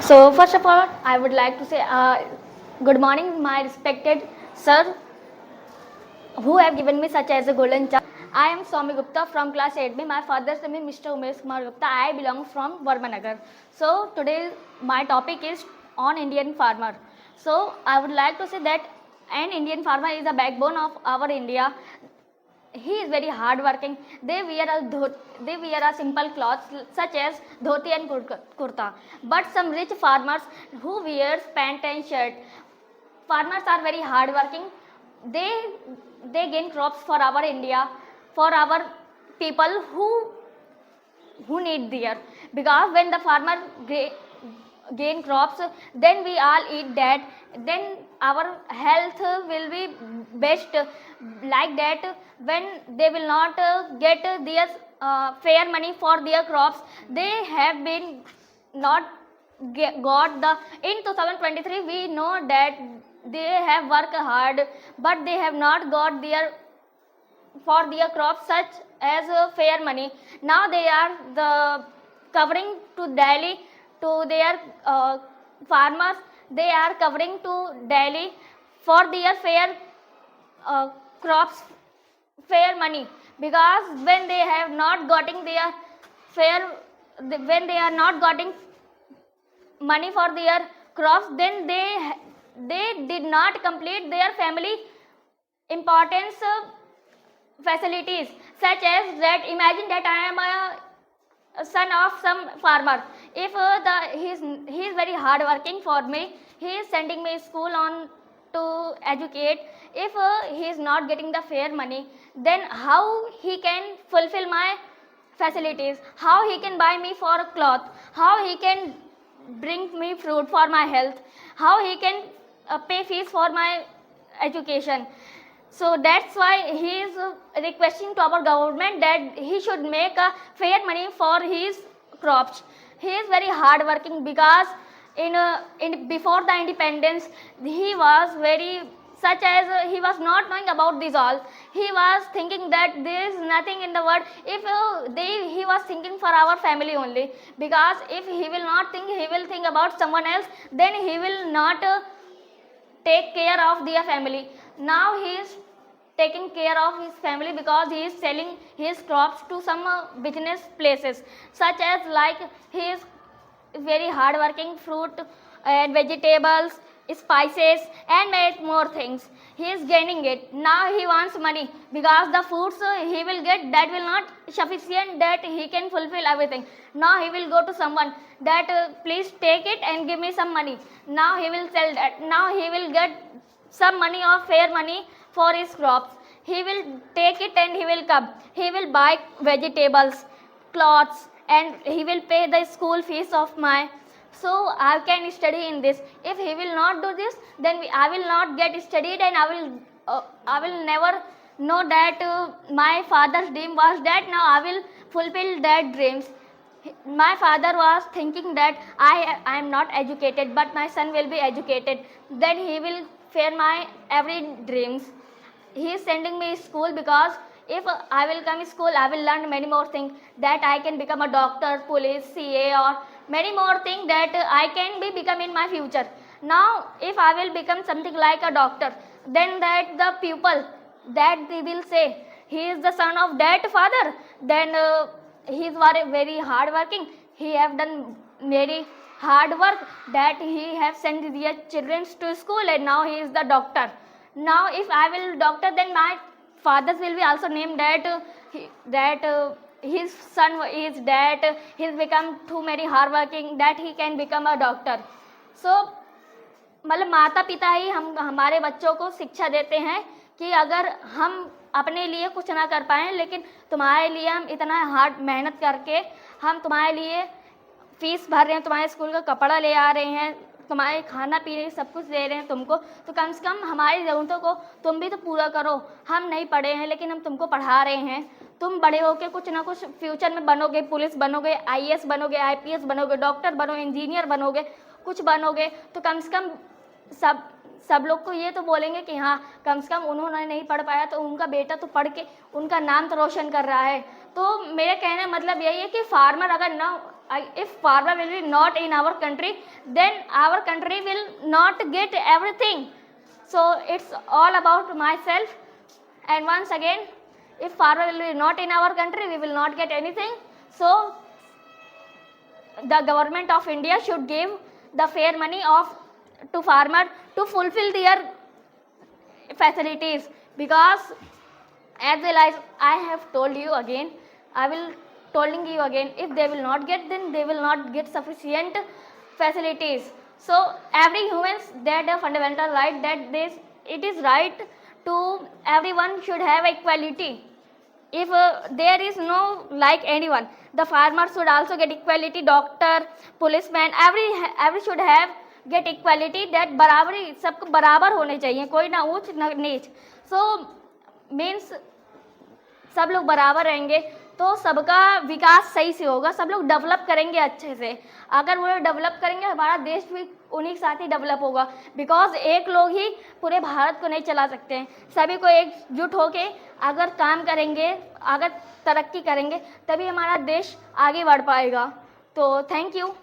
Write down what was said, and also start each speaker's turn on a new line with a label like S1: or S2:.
S1: So first of all, I would like to say good morning, my respected sir, who have given me such as a golden chance. I am Swami Gupta from class 8B. My father's name is Mr. Umesh Kumar Gupta. I belong from Varmanagar. So today my topic is on Indian farmer. So I would like to say that an Indian farmer is the backbone of our India. He is very hardworking. They wear a simple clothes such as dhoti and kurta. But some rich farmers who wears pant and shirt. Farmers are very hardworking. They they gain crops for our India, for our people who need there. Because when the farmer gain crops, then we all eat that, then our health will be best. Like that, when they will not get their fair money for their crops, they have been not got the in 2023. We know that they have worked hard, but they have not got their for their crops such as fair money. Now they are the covering to Delhi to their farmers. They are covering to Delhi for their fair crops, fair money. Because when they have not getting their fair, when they are not getting money for their crops, then they did not complete their family importance facilities, such as that. Imagine that I am a son of some farmer. If he is very hard working for me, he is sending me school on to educate. If he is not getting the fair money, then how he can fulfill my facilities, how he can buy me for a cloth, how he can bring me fruit for my health, how he can pay fees for my education. So that's why he is requesting to our government that he should make a fair money for his crops. He is very hard working. Because in before the independence, he was very such as he was not knowing about this all. He was thinking that there is nothing in the world. If he was thinking for our family only. Because if he will not think, he will think about someone else, then he will not take care of their family. Now he is taking care of his family because he is selling his crops to some business places, such as like he is very hard working. Fruit and vegetables, spices, and many more things he is gaining it. Now he wants money, because the foods he will get, that will not sufficient that he can fulfill everything. Now he will go to someone that please take it and give me some money. Now he will sell that. Now he will get some money or fair money for his crops. He will take it and he will come. He will buy vegetables, clothes, and he will pay the school fees of my. So I can study in this. If he will not do this, then I will not get studied, and I will never know that my father's dream was that. Now I will fulfill that dreams. My father was thinking that I am not educated, but my son will be educated. Then he will fair my every dreams. He is sending me school because if I will come to school, I will learn many more things, that I can become a doctor, police, CA, or many more things that I can become in my future. Now, if I will become something like a doctor, then that the people that they will say he is the son of that father, then he is very hard working. He have done very hard work, that he have sent their children to school, and now he is the doctor. Now if I will doctor, then my fathers will be also named that his son is that he's become too many hard working, that he can become a doctor. So मतलब माता पिता ही हम हमारे बच्चों को शिक्षा देते हैं कि अगर हम अपने लिए कुछ ना कर पाएँ, लेकिन तुम्हारे लिए हम इतना हार्ड मेहनत करके हम तुम्हारे लिए फीस भर रहे हैं, तुम्हारे स्कूल का कपड़ा ले आ रहे हैं, तुम्हारे खाना पीने सब कुछ दे रहे हैं तुमको, तो कम से कम हमारी ज़रूरतों को तुम भी तो पूरा करो. हम नहीं पढ़े हैं, लेकिन हम तुमको पढ़ा रहे हैं. तुम बड़े होकर कुछ ना कुछ फ्यूचर में बनोगे, पुलिस बनोगे, IAS बनोगे, IPS बनोगे, डॉक्टर बनोगे, इंजीनियर बनोगे, कुछ बनोगे. तो कम से कम सब लोग को ये तो बोलेंगे कि हाँ, कम से कम उन्होंने नहीं पढ़ पाया तो उनका बेटा तो पढ़ के उनका नाम तो रोशन कर रहा है. तो मेरे कहने का मतलब यही है कि फार्मर अगर ना if farmer will be not in our country, then our country will not get everything. So it's all about myself. And once again, if farmer will be not in our country, we will not get anything. So the government of India should give the fair money to farmer to fulfill their facilities, because as well as I have told you again, I will telling you again, if they will not get, then they will not get sufficient facilities. So every humans that a fundamental right, that this it is right to everyone should have equality. If there is no like anyone, the farmer should also get equality, doctor, policeman, every should have get equality, that बराबरी सबको बराबर होने चाहिए, कोई ना ऊंच ना नीच. So means सब लोग बराबर रहेंगे तो सबका विकास सही से होगा, सब लोग डेवलप करेंगे अच्छे से. अगर वो डेवलप करेंगे, हमारा देश भी उन्हीं के साथ ही डेवलप होगा, बिकॉज एक लोग ही पूरे भारत को नहीं चला सकते हैं. सभी को एकजुट होके अगर काम करेंगे, अगर तरक्की करेंगे, तभी हमारा देश आगे बढ़ पाएगा. तो थैंक यू.